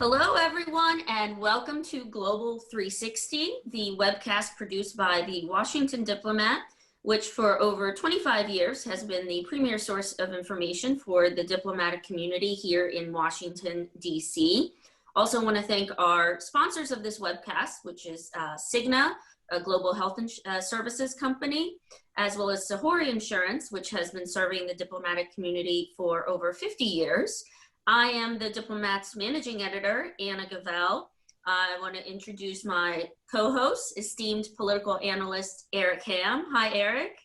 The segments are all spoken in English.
Hello, everyone, and welcome to Global 360, the webcast produced by the Washington Diplomat, which for over 25 years has been the premier source of information for the diplomatic community here in Washington, D.C. Also want to thank our sponsors of this webcast, which is Cigna, a global health services company, as well as Sahori Insurance, which has been serving the diplomatic community for over 50 years. I am the Diplomat's managing editor, Anna Gawel. I want to introduce my co-host, esteemed political analyst, Eric Ham. Hi, Eric.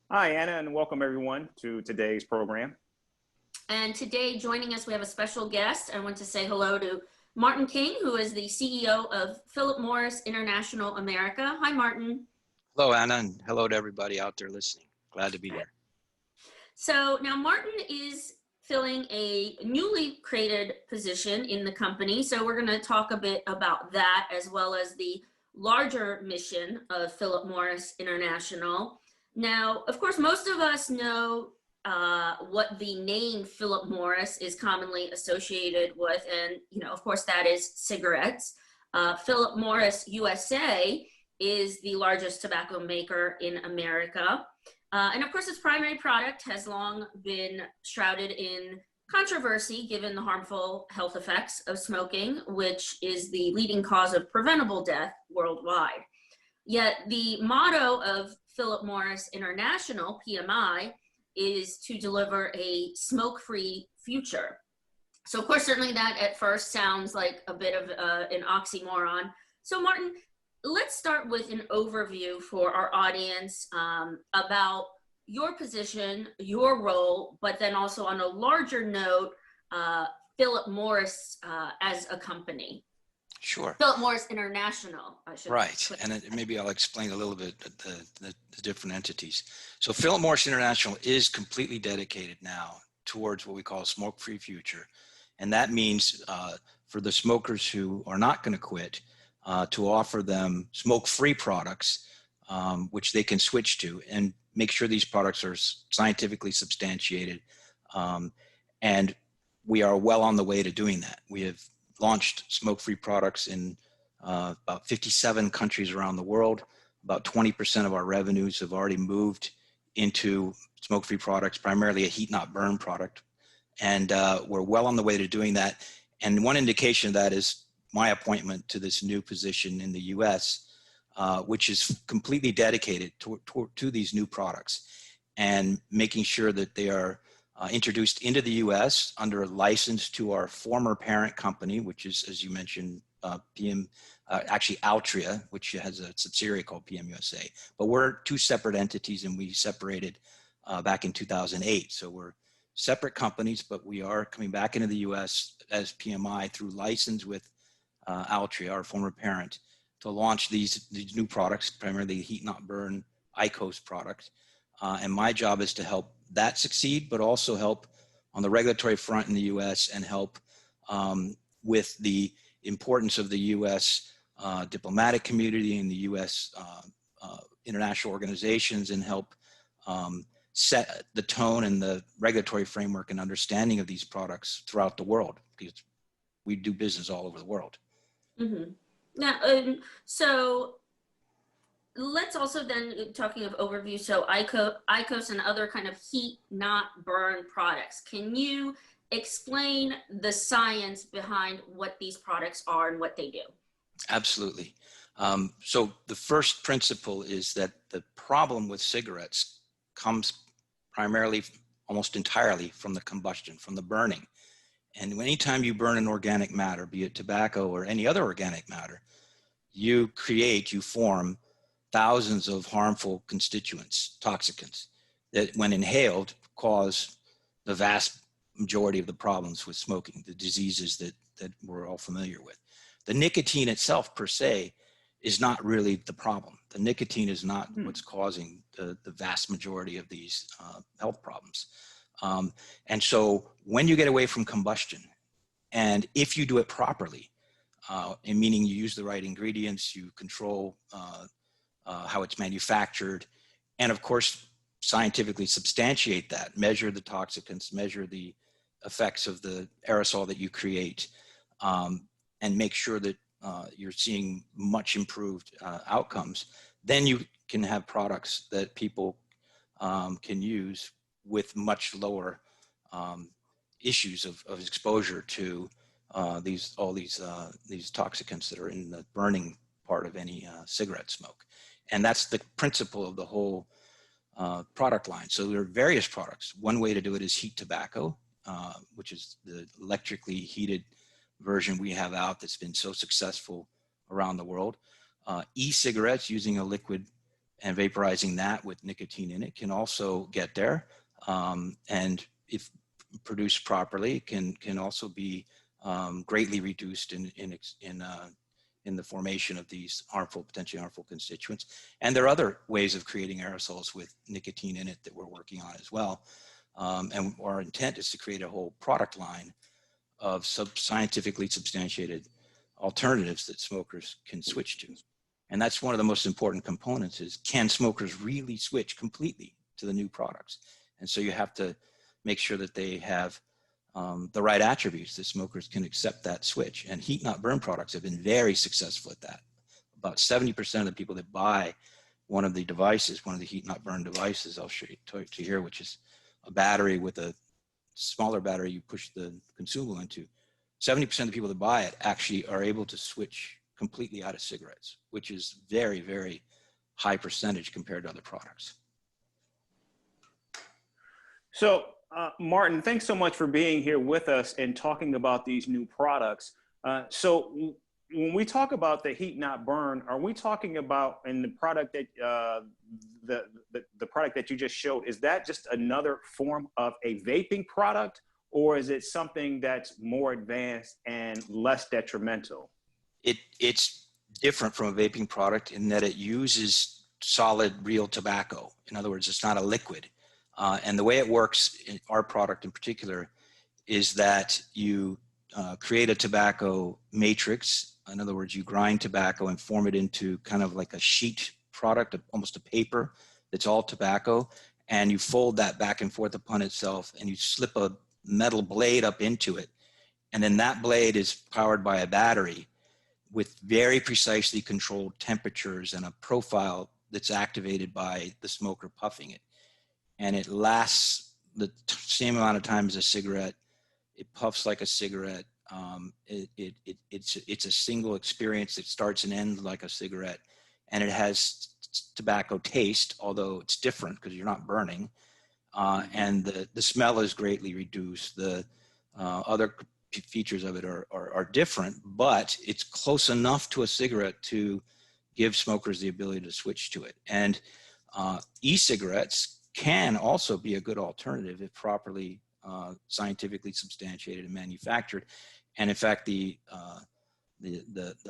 Hi, Anna, and welcome everyone to today's program. And today, joining us, we have a special guest. I want to say hello to Martin King, who is the CEO of Philip Morris International America. Hi, Martin. Hello, Anna, and hello to everybody out there listening. Glad to be here. So now Martin is filling a newly created position in the company. So we're going to talk a bit about that, as well as the larger mission of Philip Morris International. Now, of course, most of us know what the name Philip Morris is commonly associated with. And, of course, that is cigarettes. Philip Morris USA is the largest tobacco maker in America. And of course, its primary product has long been shrouded in controversy given the harmful health effects of smoking, which is the leading cause of preventable death worldwide. Yet the motto of Philip Morris International, PMI, is to deliver a smoke-free future. So of course, certainly that at first sounds like a bit of an oxymoron. So Martin, let's start with an overview for our audience about your position, your role, but then also on a larger note, Philip Morris as a company. Sure. Philip Morris International, I should. Right, and maybe I'll explain a little bit the different entities. So Philip Morris International is completely dedicated now towards what we call a smoke-free future. And that means for the smokers who are not going to quit, to offer them smoke-free products, which they can switch to and make sure these products are scientifically substantiated. And we are well on the way to doing that. We have launched smoke-free products in about 57 countries around the world. About 20% of our revenues have already moved into smoke-free products, primarily a heat-not-burn product. And we're well on the way to doing that. And one indication of that is my appointment to this new position in the U.S., which is completely dedicated to these new products and making sure that they are introduced into the U.S. under a license to our former parent company, which is, as you mentioned, actually Altria, which has a subsidiary called PM USA. But we're two separate entities, and we separated back in 2008. So we're separate companies, but we are coming back into the U.S. as PMI through license with Altria, our former parent, to launch these new products, primarily the heat-not-burn IQOS product. And my job is to help that succeed, but also help on the regulatory front in the U.S. and help with the importance of the U.S. Diplomatic community and the U.S. International organizations, and help set the tone and the regulatory framework and understanding of these products throughout the world, because we do business all over the world. Mm-hmm. Now, so let's also then, talking of overview, so IQOS and other kind of heat not burn products. Can you explain the science behind what these products are and what they do? Absolutely. So the first principle is that the problem with cigarettes comes primarily, almost entirely, from the combustion, from the burning. And anytime you burn an organic matter, be it tobacco or any other organic matter, you form thousands of harmful constituents, toxicants, that when inhaled cause the vast majority of the problems with smoking, the diseases that we're all familiar with. The nicotine itself per se is not really the problem. The nicotine is not what's causing the vast majority of these health problems. And so when you get away from combustion, and if you do it properly, and meaning you use the right ingredients, you control how it's manufactured, and of course, scientifically substantiate that, measure the toxicants, measure the effects of the aerosol that you create, and make sure that you're seeing much improved outcomes, then you can have products that people can use with much lower issues of exposure to all these toxicants that are in the burning part of any cigarette smoke. And that's the principle of the whole product line. So there are various products. One way to do it is heat tobacco, which is the electrically heated version we have out that's been so successful around the world. E-cigarettes, using a liquid and vaporizing that with nicotine in it, can also get there. And if produced properly, can also be greatly reduced in the formation of these potentially harmful constituents. And there are other ways of creating aerosols with nicotine in it that we're working on as well. And our intent is to create a whole product line of scientifically substantiated alternatives that smokers can switch to. And that's one of the most important components, is can smokers really switch completely to the new products? And so you have to make sure that they have the right attributes that smokers can accept that switch. And heat not burn products have been very successful at that. About 70% of the people that buy one of the devices, one of the heat not burn devices, I'll show you to here, which is a battery with a smaller battery you push the consumable into, 70% of the people that buy it actually are able to switch completely out of cigarettes, which is very, very high percentage compared to other products. So, Martin, thanks so much for being here with us and talking about these new products. So when we talk about the heat not burn, are we talking about, in the product that the product that you just showed, is that just another form of a vaping product, or is it something that's more advanced and less detrimental? It's different from a vaping product in that it uses solid real tobacco. In other words, it's not a liquid. And the way it works in our product in particular is that you create a tobacco matrix. In other words, you grind tobacco and form it into kind of like a sheet product, almost a paper that's all tobacco. And you fold that back and forth upon itself, and you slip a metal blade up into it. And then that blade is powered by a battery with very precisely controlled temperatures and a profile that's activated by the smoker puffing it. And it lasts the same amount of time as a cigarette. It puffs like a cigarette. It's a single experience that starts and ends like a cigarette. And it has tobacco taste, although it's different because you're not burning. And the smell is greatly reduced. The other features of it are different, but it's close enough to a cigarette to give smokers the ability to switch to it. And e-cigarettes can also be a good alternative if properly scientifically substantiated and manufactured. And in fact, the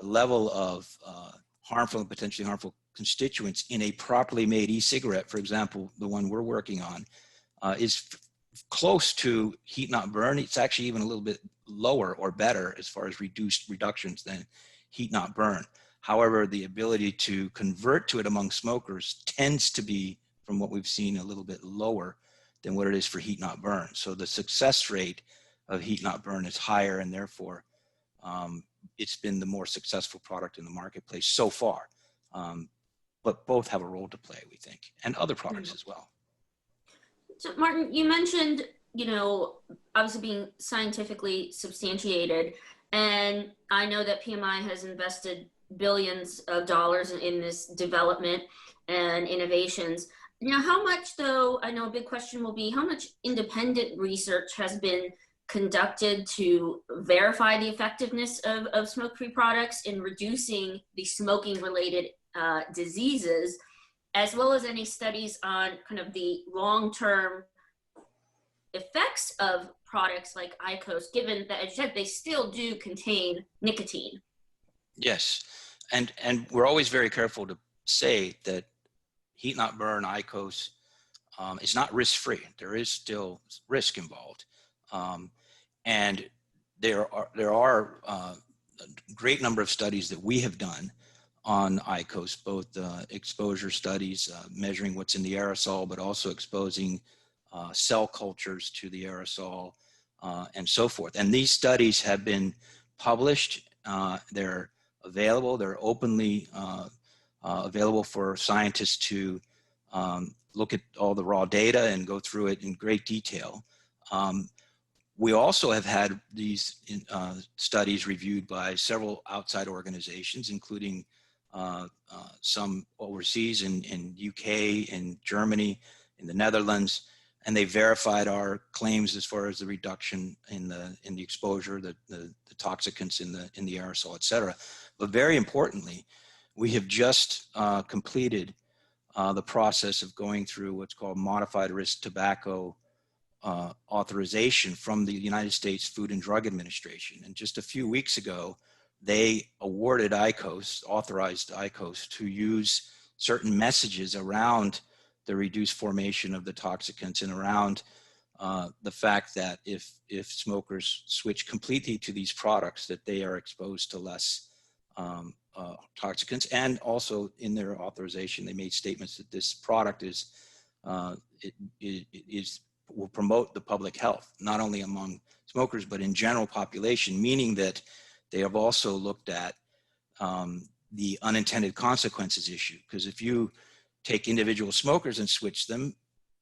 level of harmful and potentially harmful constituents in a properly made e-cigarette, for example, the one we're working on, is close to heat not burn. It's actually even a little bit lower or better as far as reductions than heat not burn. However, the ability to convert to it among smokers tends to be, from what we've seen, a little bit lower than what it is for heat not burn. So the success rate of heat not burn is higher, and therefore it's been the more successful product in the marketplace so far. But both have a role to play, we think, and other products as well. So Martin, you mentioned, obviously being scientifically substantiated, and I know that PMI has invested billions of dollars in this development and innovations. Now, how much, though, I know a big question will be, how much independent research has been conducted to verify the effectiveness of smoke-free products in reducing the smoking-related diseases, as well as any studies on kind of the long-term effects of products like IQOS, given that, as you said, they still do contain nicotine? Yes, and we're always very careful to say that heat not burn, IQOS, is not risk-free. There is still risk involved. And there are a great number of studies that we have done on IQOS, both exposure studies measuring what's in the aerosol, but also exposing cell cultures to the aerosol and so forth. And these studies have been published They're available. They're openly available for scientists to look at all the raw data and go through it in great detail. We also have had these studies reviewed by several outside organizations, including some overseas in UK, in Germany, in the Netherlands, and they verified our claims as far as the reduction in the exposure, the toxicants in the aerosol, et cetera. But very importantly, we have just completed the process of going through what's called modified risk tobacco authorization from the United States Food and Drug Administration. And just a few weeks ago, they awarded IQOS, authorized IQOS, to use certain messages around the reduced formation of the toxicants and around the fact that if smokers switch completely to these products, that they are exposed to less toxicants. And also in their authorization, they made statements that this product will promote the public health, not only among smokers, but in general population, meaning that they have also looked at the unintended consequences issue. Because if you take individual smokers and switch them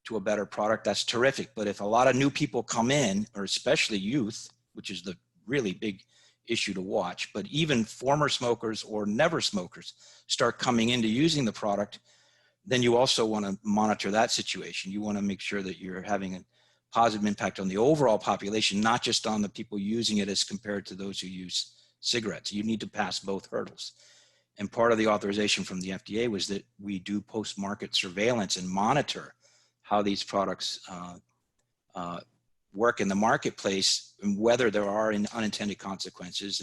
to a better product, that's terrific. But if a lot of new people come in, or especially youth, which is the really big issue to watch, but even former smokers or never smokers start coming into using the product, then you also want to monitor that situation. You want to make sure that you're having a positive impact on the overall population, not just on the people using it as compared to those who use cigarettes. You need to pass both hurdles. And part of the authorization from the FDA was that we do post-market surveillance and monitor how these products work in the marketplace and whether there are unintended consequences,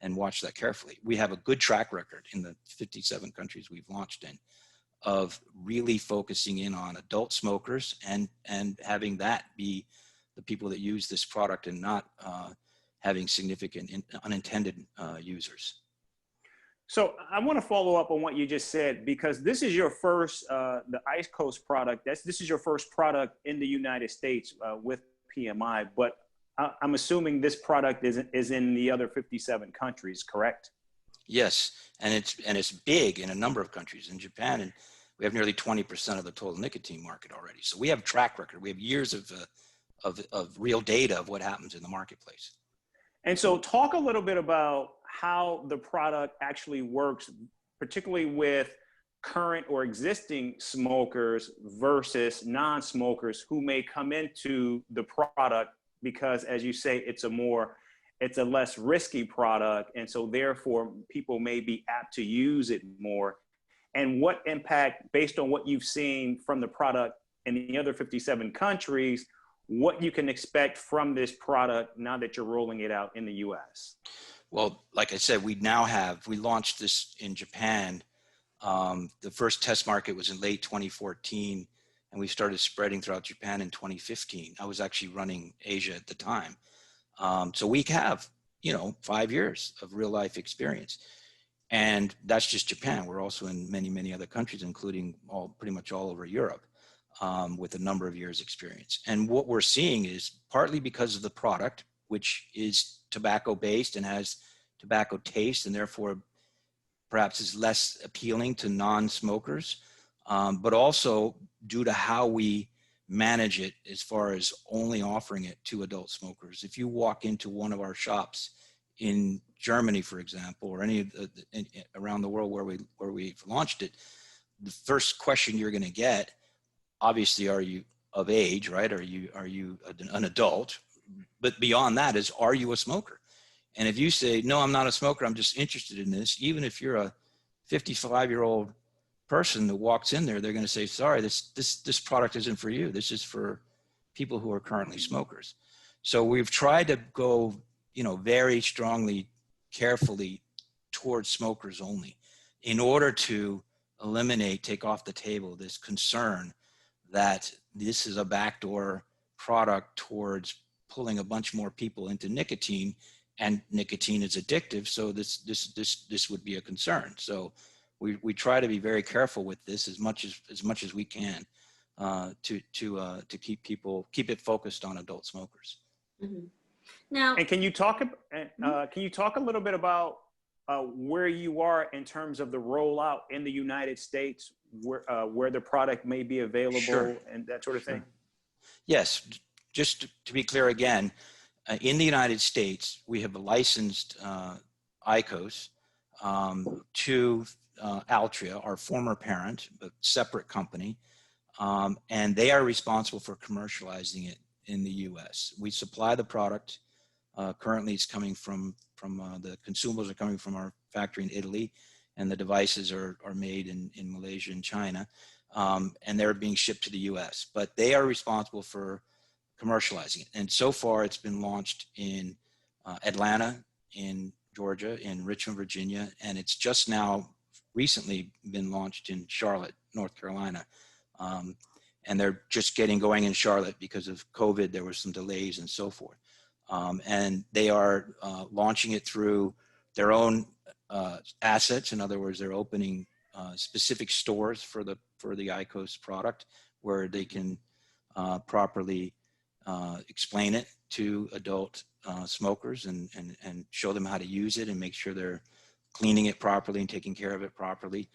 and watch that carefully. We have a good track record in the 57 countries we've launched in of really focusing in on adult smokers and having that be the people that use this product and not having significant unintended users. So I want to follow up on what you just said, because this is your first, the IQOS product, this is your first product in the United States with PMI, but I'm assuming this product is in the other 57 countries, correct? Yes, and it's big in a number of countries. In Japan, and we have nearly 20% of the total nicotine market already. So we have track record. We have years of real data of what happens in the marketplace. And so talk a little bit about how the product actually works, particularly with current or existing smokers versus non-smokers who may come into the product because, as you say, it's a less risky product. And so therefore people may be apt to use it more. And what impact, based on what you've seen from the product in the other 57 countries, what you can expect from this product now that you're rolling it out in the US? Well, like I said, we launched this in Japan. The first test market was in late 2014, and we started spreading throughout Japan in 2015. I was actually running Asia at the time. So we have, 5 years of real life experience. And that's just Japan. We're also in many, many other countries, including pretty much all over Europe, with a number of years experience. And what we're seeing is partly because of the product, which is tobacco based and has tobacco taste, and therefore perhaps is less appealing to non-smokers, but also due to how we manage it as far as only offering it to adult smokers. If you walk into one of our shops in Germany, for example, or any of around the world where we've launched it, the first question you're going to get, obviously, are you of age, right? Are you an adult? But beyond that is, are you a smoker? And if you say, no, I'm not a smoker, I'm just interested in this, even if you're a 55-year-old person that walks in there, they're going to say, sorry, this product isn't for you. This is for people who are currently smokers. So we've tried to go, very strongly, carefully towards smokers only, in order to take off the table this concern that this is a backdoor product towards pulling a bunch more people into nicotine, and nicotine is addictive. So this would be a concern. So we try to be very careful with this as much as we can to keep it focused on adult smokers. Mm-hmm. Now, And can you talk a little bit about where you are in terms of the rollout in the United States, where the product may be available Sure. and that sort of thing? Yes, just to be clear again, in the United States, we have licensed IQOS to Altria, our former parent, but separate company, and they are responsible for commercializing it in the U.S. We supply the product. Currently, it's coming from the consumables are coming from our factory in Italy, and the devices are made in Malaysia and China, and they're being shipped to the U.S. But they are responsible for commercializing it. And so far, it's been launched in Atlanta, in Georgia, in Richmond, Virginia, and it's just now recently been launched in Charlotte, North Carolina. And they're just getting going in Charlotte because of COVID. There were some delays and so forth. And they are launching it through their own assets. In other words, they're opening specific stores for the IQOS product where they can properly explain it to adult smokers and show them how to use it and make sure they're cleaning it properly and taking care of it properly.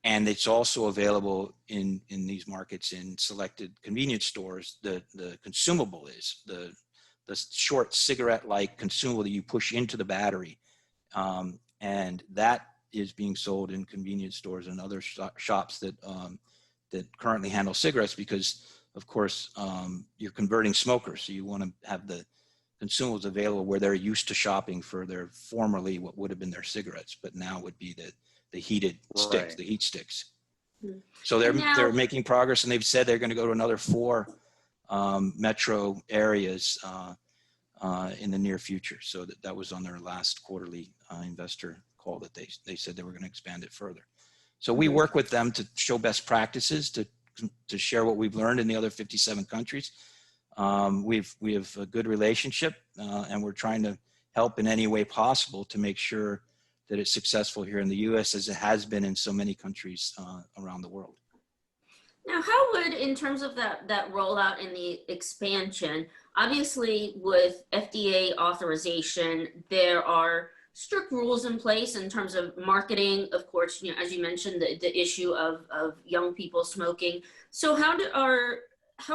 And it's also available in these markets in selected convenience stores. The consumable is the short cigarette-like consumable that you push into the battery. And that is being sold in convenience stores and other shops that currently handle cigarettes because, of course, you're converting smokers. So you want to have the consumables available where they're used to shopping for their formerly what would have been their cigarettes, but now would be the heated sticks, the heat sticks. So they're making progress, and they've said they're going to go to another 4 metro areas in the near future. So that was on their last quarterly investor call that they said they were going to expand it further. So we work with them to show best practices, to share what we've learned in the other 57 countries. We have a good relationship, and we're trying to help in any way possible to make sure that it's successful here in the U.S. as it has been in so many countries around the world. Now, how would, in terms of that rollout and the expansion, obviously with FDA authorization, there are strict rules in place in terms of marketing, of course, as you mentioned, the issue of young people smoking. So how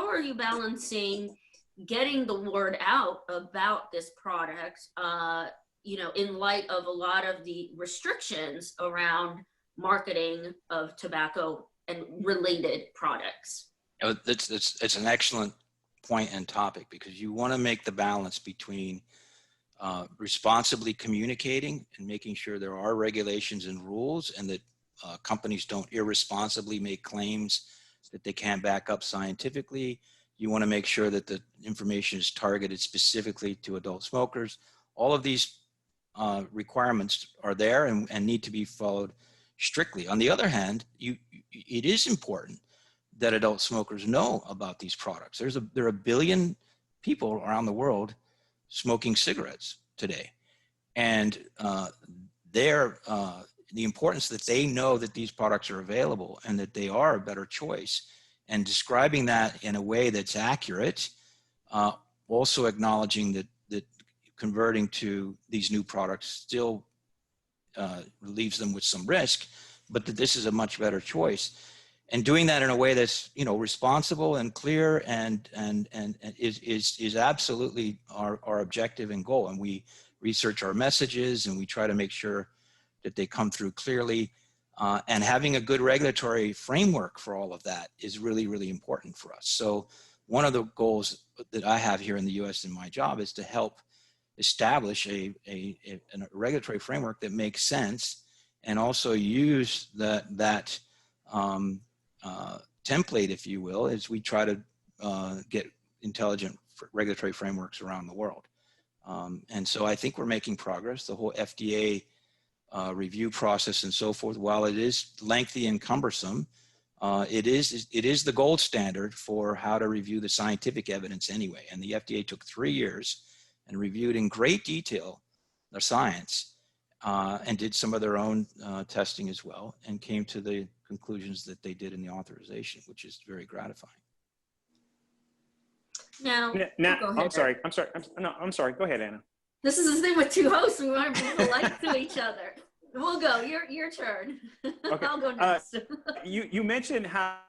are you balancing getting the word out about this product, in light of a lot of the restrictions around marketing of tobacco and related products? It's an excellent point and topic because you want to make the balance between responsibly communicating and making sure there are regulations and rules and that companies don't irresponsibly make claims that they can't back up scientifically. You want to make sure that the information is targeted specifically to adult smokers. All of these requirements are there and need to be followed strictly. On the other hand, it is important that adult smokers know about these products. There are 1 billion people around the world smoking cigarettes today, and the importance that they know that these products are available and that they are a better choice, and describing that in a way that's accurate, also acknowledging that converting to these new products still leaves them with some risk, but that this is a much better choice. And doing that in a way that's responsible and clear and is absolutely our objective and goal. And we research our messages and we try to make sure that they come through clearly. And having a good regulatory framework for all of that is really, really important for us. So one of the goals that I have here in the U.S. in my job is to help establish a regulatory framework that makes sense and also use that template, if you will, as we try to get intelligent regulatory frameworks around the world. And so I think we're making progress. The whole FDA review process and so forth, while it is lengthy and cumbersome, it is the gold standard for how to review the scientific evidence anyway. And the FDA took 3 years and reviewed in great detail the science and did some of their own testing as well and came to the conclusions that they did in the authorization, which is very gratifying. Now, Now, go I'm ahead. sorry. No, I'm sorry. Go ahead, Anna. This is the thing with two hosts. We want to be polite to each other. We'll go. Your turn. Okay. I'll go next. You mentioned how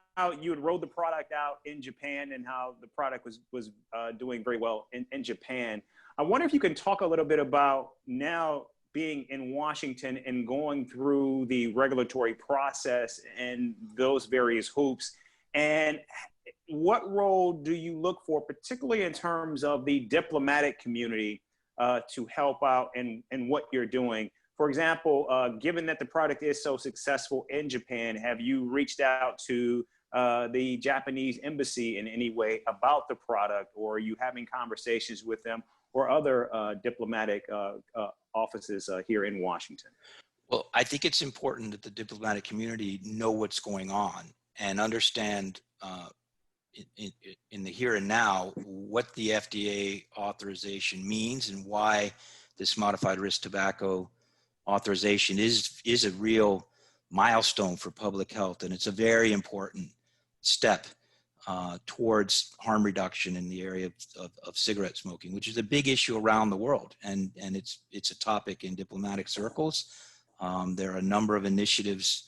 you had rolled the product out in Japan and how the product was doing very well in Japan. I wonder if you can talk a little bit about now being in Washington and going through the regulatory process and those various hoops, and what role do you look for, particularly in terms of the diplomatic community, to help out in what you're doing? For example, given that the product is so successful in Japan, have you reached out to the Japanese embassy in any way about the product, or are you having conversations with them or other diplomatic offices here in Washington? Well, I think it's important that the diplomatic community know what's going on and understand in the here and now what the FDA authorization means and why this modified risk tobacco authorization is a real milestone for public health, and it's a very important step towards harm reduction in the area of cigarette smoking, which is a big issue around the world, and it's a topic in diplomatic circles. There are a number of initiatives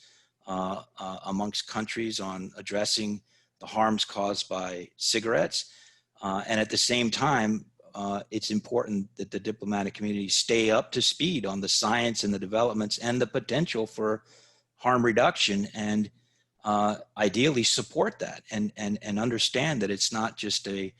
amongst countries on addressing the harms caused by cigarettes, and at the same time, it's important that the diplomatic community stay up to speed on the science and the developments and the potential for harm reduction, and ideally support that and understand that it's not just a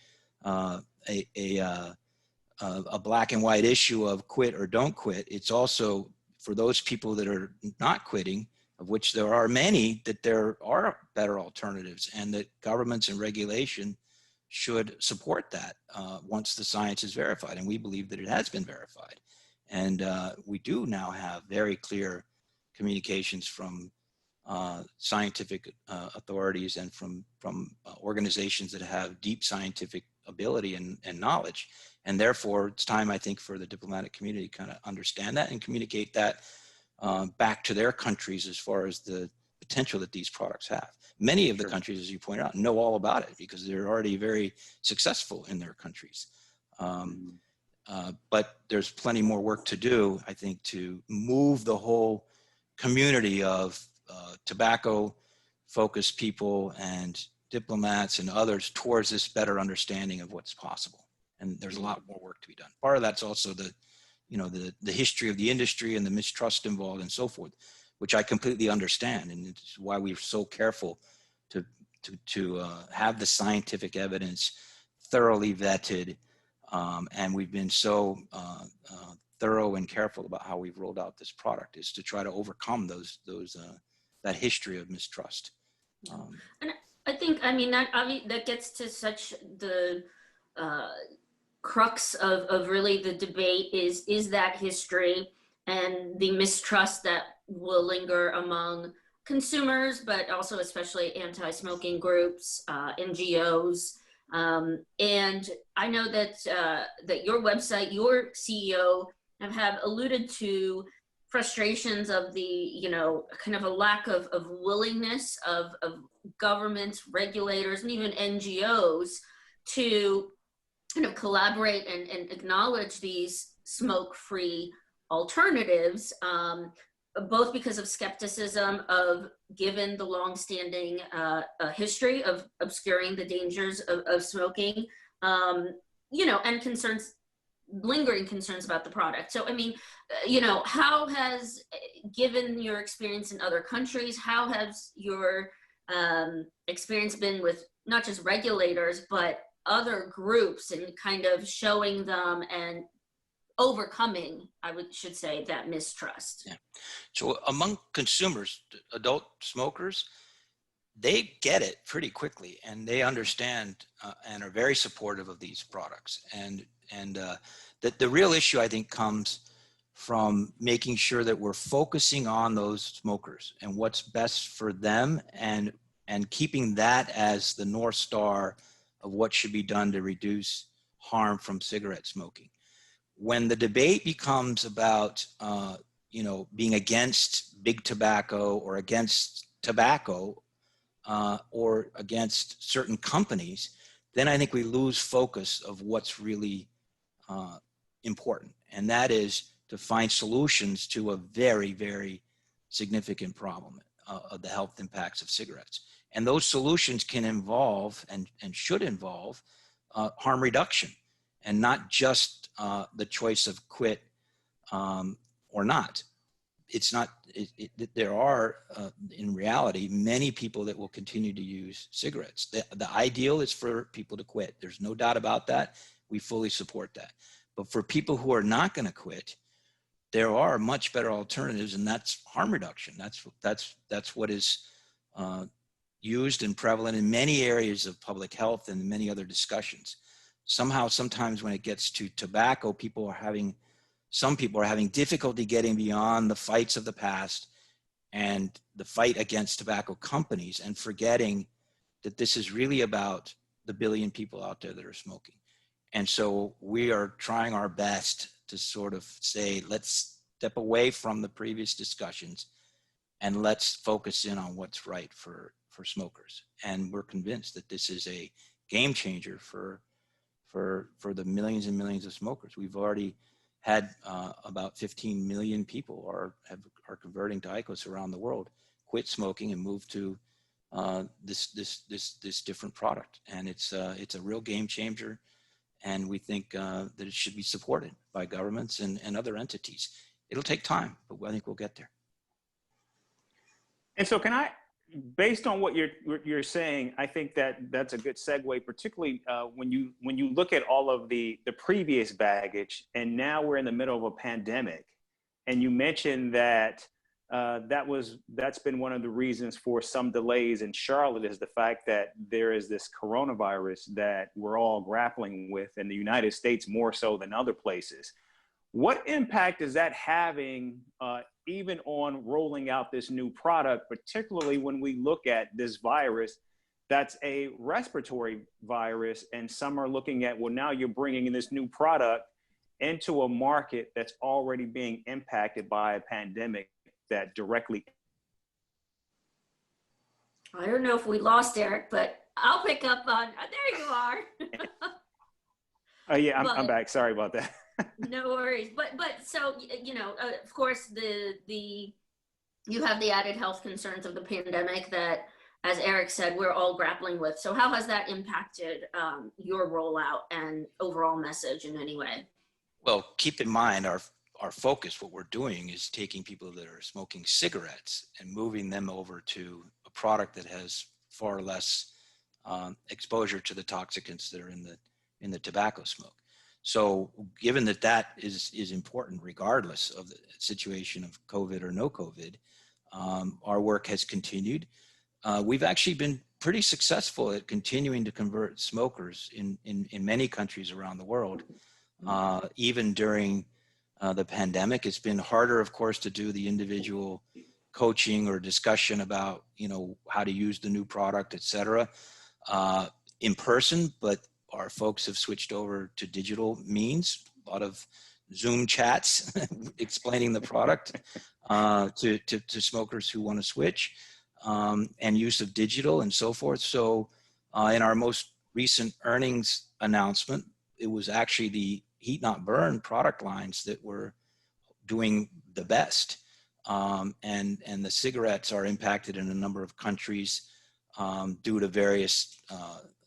black and white issue of quit or don't quit. It's also for those people that are not quitting, of which there are many, that there are better alternatives, and that governments and regulation should support that once the science is verified. And we believe that it has been verified. And we do now have very clear communications from scientific authorities and from organizations that have deep scientific ability and knowledge. And therefore, it's time, I think, for the diplomatic community to kind of understand that and communicate that back to their countries as far as the potential that these products have. Many of the countries, as you pointed out, know all about it because they're already very successful in their countries. But there's plenty more work to do, I think, to move the whole community of tobacco-focused people and diplomats and others towards this better understanding of what's possible. And there's a lot more work to be done. Part of that's also the history of the industry and the mistrust involved and so forth, which I completely understand. And it's why we're so careful to have the scientific evidence thoroughly vetted. And we've been so thorough and careful about how we've rolled out this product, is to try to overcome that history of mistrust. And I think, I mean, that gets to such the crux of really the debate is that history and the mistrust that will linger among consumers, but also especially anti-smoking groups, NGOs. And I know that that your website, your CEO have alluded to frustrations of the, kind of a lack of willingness of governments, regulators, and even NGOs to kind of collaborate and acknowledge these smoke-free alternatives, both because of skepticism given the longstanding history of obscuring the dangers of smoking, and lingering concerns about the product. So, I mean, how has, given your experience in other countries, how has your experience been with not just regulators, but other groups, and kind of showing them and overcoming, should say, that mistrust? Yeah. So among consumers, adult smokers, they get it pretty quickly, and they understand and are very supportive of these products. And that the real issue, I think, comes from making sure that we're focusing on those smokers and what's best for them, and keeping that as the North Star of what should be done to reduce harm from cigarette smoking. When the debate becomes about, being against big tobacco or against tobacco or against certain companies, then I think we lose focus of what's really important. And that is to find solutions to a very, very significant problem of the health impacts of cigarettes. And those solutions can involve and should involve harm reduction, and not just the choice of quit or not. It's not, there are, in reality, many people that will continue to use cigarettes. The ideal is for people to quit. There's no doubt about that. We fully support that. But for people who are not going to quit, there are much better alternatives, and that's harm reduction. That's what is used and prevalent in many areas of public health and many other discussions. Somehow, sometimes when it gets to tobacco, some people are having difficulty getting beyond the fights of the past and the fight against tobacco companies, and forgetting that this is really about the billion people out there that are smoking. And so we are trying our best to sort of say, let's step away from the previous discussions and let's focus in on what's right for smokers. And we're convinced that this is a game changer for the millions and millions of smokers. We've already had about 15 million people are converting to IQOS around the world, quit smoking and move to this different product. And it's a real game changer. And we think that it should be supported by governments and other entities. It'll take time, but I think we'll get there. And so can I, based on what you're saying, I think that's a good segue, particularly when you look at all of the previous baggage, and now we're in the middle of a pandemic, and you mentioned that that's been one of the reasons for some delays in Charlotte, is the fact that there is this coronavirus that we're all grappling with in the United States more so than other places. What impact is that having even on rolling out this new product, particularly when we look at this virus that's a respiratory virus, and some are looking at, well, now you're bringing in this new product into a market that's already being impacted by a pandemic that directly. I don't know if we lost Eric, but I'll pick up on, there you are. Oh yeah, I'm back. Sorry about that. No worries. But so, of course, you have the added health concerns of the pandemic that, as Eric said, we're all grappling with. So how has that impacted your rollout and overall message in any way? Well, keep in mind our focus, what we're doing is taking people that are smoking cigarettes and moving them over to a product that has far less exposure to the toxicants that are in the tobacco smoke. So given that is important regardless of the situation of COVID or no COVID, our work has continued. We've actually been pretty successful at continuing to convert smokers in many countries around the world. Even during the pandemic, it's been harder, of course, to do the individual coaching or discussion about, how to use the new product, et cetera, in person, but our folks have switched over to digital means, a lot of Zoom chats explaining the product to smokers who want to switch, and use of digital and so forth. So in our most recent earnings announcement, it was actually the heat not burn product lines that were doing the best. And the cigarettes are impacted in a number of countries due to various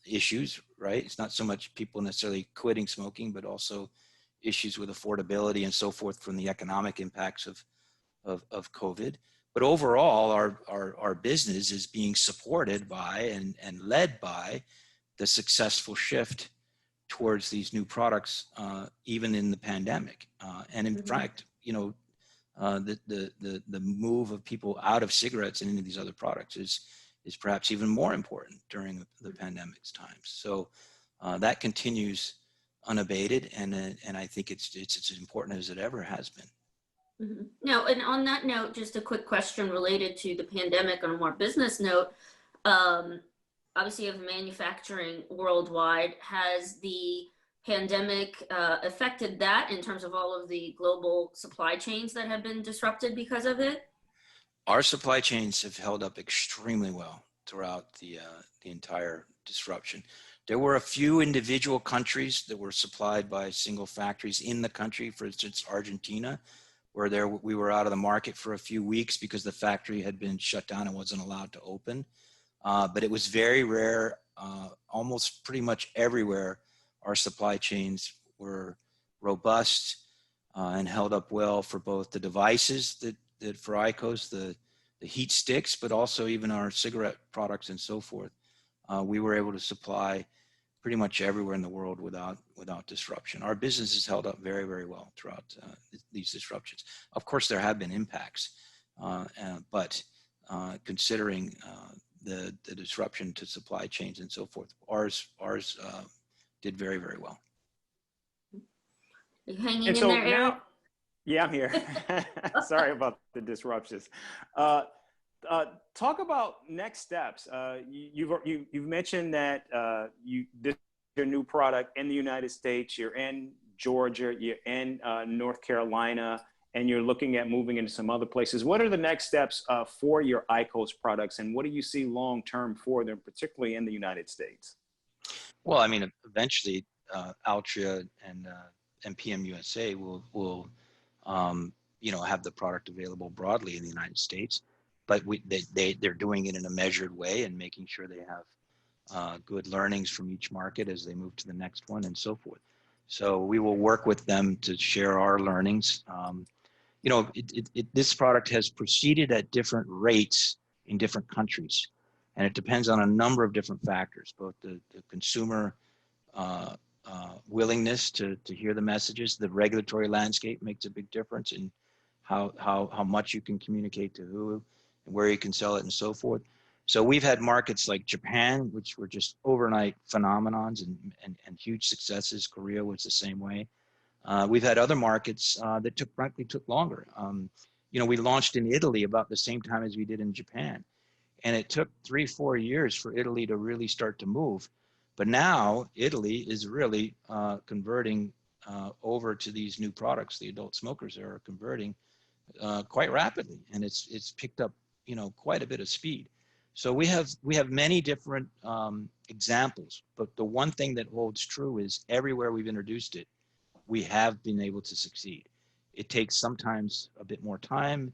issues, right? It's not so much people necessarily quitting smoking, but also issues with affordability and so forth from the economic impacts of COVID. But overall, our business is being supported by and led by the successful shift towards these new products, even in the pandemic. And in fact, the move of people out of cigarettes and into these other products is perhaps even more important during the pandemic's times. So that continues unabated, and I think it's as important as it ever has been. Mm-hmm. Now, and on that note, just a quick question related to the pandemic on a more business note. Obviously, of manufacturing worldwide, has the pandemic affected that in terms of all of the global supply chains that have been disrupted because of it? Our supply chains have held up extremely well throughout the entire disruption. There were a few individual countries that were supplied by single factories in the country, for instance, Argentina, where we were out of the market for a few weeks because the factory had been shut down and wasn't allowed to open. But it was very rare. Almost pretty much everywhere, our supply chains were robust and held up well for both the devices that for IQOS, the heat sticks, but also even our cigarette products and so forth. We were able to supply pretty much everywhere in the world without disruption. Our business has held up very, very well throughout these disruptions. Of course, there have been impacts, but considering the disruption to supply chains and so forth, ours did very, very well. Are you hanging And in so there, Eric? now, yeah, I'm here. Sorry about the disruptions. Talk about next steps. You've mentioned that this your new product in the United States. You're in Georgia. You're in North Carolina, and you're looking at moving into some other places. What are the next steps for your IQOS products, and what do you see long term for them, particularly in the United States? Well, I mean, eventually, Altria and PM USA will have the product available broadly in the United States, but they're doing it in a measured way and making sure they have good learnings from each market as they move to the next one and so forth. So we will work with them to share our learnings. This product has proceeded at different rates in different countries, and it depends on a number of different factors, both the consumer willingness to hear the messages. The regulatory landscape makes a big difference in how much you can communicate to who and where you can sell it and so forth. So we've had markets like Japan, which were just overnight phenomenons and huge successes. Korea was the same way. We've had other markets that frankly took longer. We launched in Italy about the same time as we did in Japan. And it took 3-4 years for Italy to really start to move. But now Italy is really converting over to these new products. The adult smokers are converting quite rapidly, and it's picked up quite a bit of speed. So we have many different examples, but the one thing that holds true is everywhere we've introduced it, we have been able to succeed. It takes sometimes a bit more time.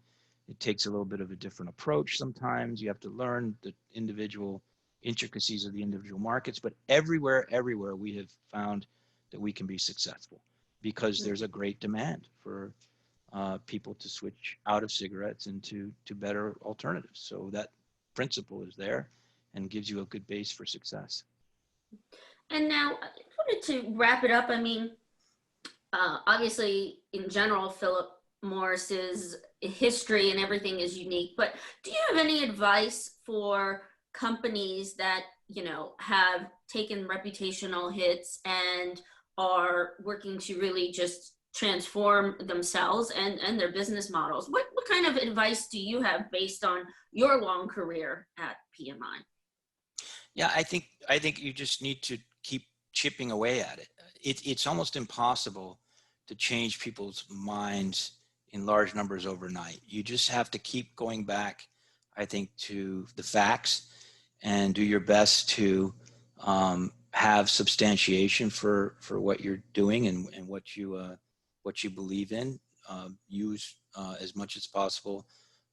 It takes a little bit of a different approach sometimes. You have to learn the individual intricacies of the individual markets, but everywhere we have found that we can be successful because there's a great demand for people to switch out of cigarettes into better alternatives. So that principle is there and gives you a good base for success. And now I wanted to wrap it up. I mean, obviously in general, Philip Morris's history and everything is unique, but do you have any advice for companies that, have taken reputational hits and are working to really just transform themselves and their business models? What kind of advice do you have based on your long career at PMI? Yeah, I think you just need to keep chipping away at it. It's almost impossible to change people's minds in large numbers overnight. You just have to keep going back, I think, to the facts and do your best to have substantiation for what you're doing and what you believe in. Use as much as possible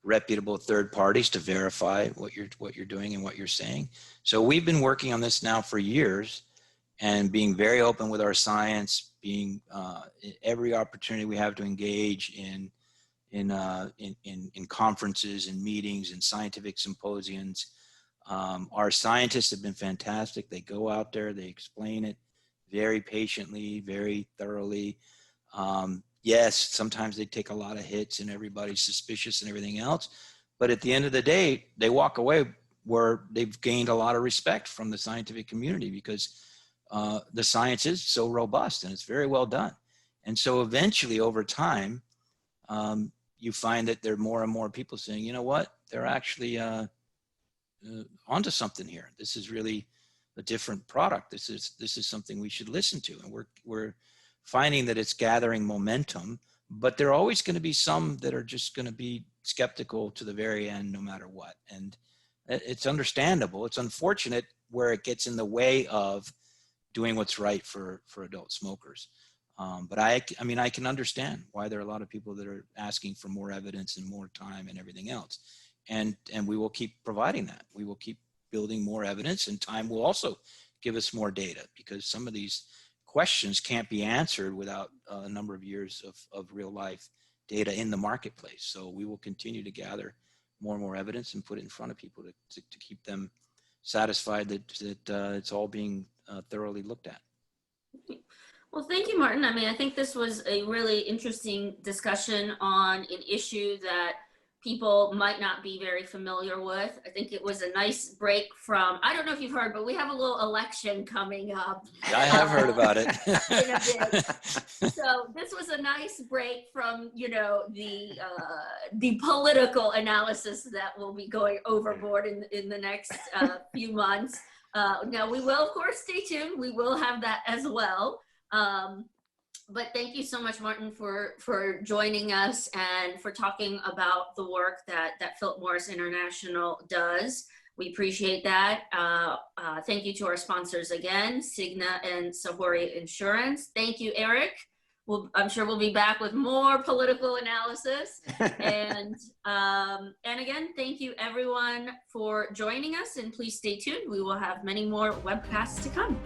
reputable third parties to verify what you're doing and what you're saying. So we've been working on this now for years and being very open with our science, being every opportunity we have to engage in conferences and meetings and scientific symposiums. Our scientists have been fantastic. They go out there, they explain it very patiently, very thoroughly. Yes, sometimes they take a lot of hits and everybody's suspicious and everything else. But at the end of the day, they walk away where they've gained a lot of respect from the scientific community because the science is so robust and it's very well done. And so eventually over time, you find that there are more and more people saying, you know what, they're actually onto something here. This is really a different product. This is something we should listen to. And we're finding that it's gathering momentum, but there are always going to be some that are just going to be skeptical to the very end, no matter what. And it's understandable. It's unfortunate where it gets in the way of doing what's right for adult smokers. But I mean, I can understand why there are a lot of people that are asking for more evidence and more time and everything else. And we will keep providing that. We will keep building more evidence, and time will also give us more data, because some of these questions can't be answered without a number of years of real life data in the marketplace. So we will continue to gather more and more evidence and put it in front of people to keep them satisfied that it's all being thoroughly looked at. Well, thank you, Martin. I mean, I think this was a really interesting discussion on an issue that people might not be very familiar with. I think it was a nice break from, I don't know if you've heard, but we have a little election coming up. I have heard about it. In a bit. So this was a nice break from, you know, the political analysis that will be going overboard in the next few months. Now we will, of course, stay tuned. We will have that as well. But thank you so much, Martin, for joining us and for talking about the work that Philip Morris International does. We appreciate that. Thank you to our sponsors again, Cigna and Sahori Insurance. Thank you, Eric. I'm sure we'll be back with more political analysis. And again, thank you everyone for joining us, and please stay tuned. We will have many more webcasts to come.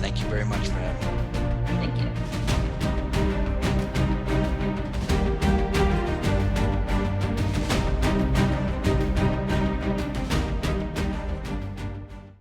Thank you very much for having me.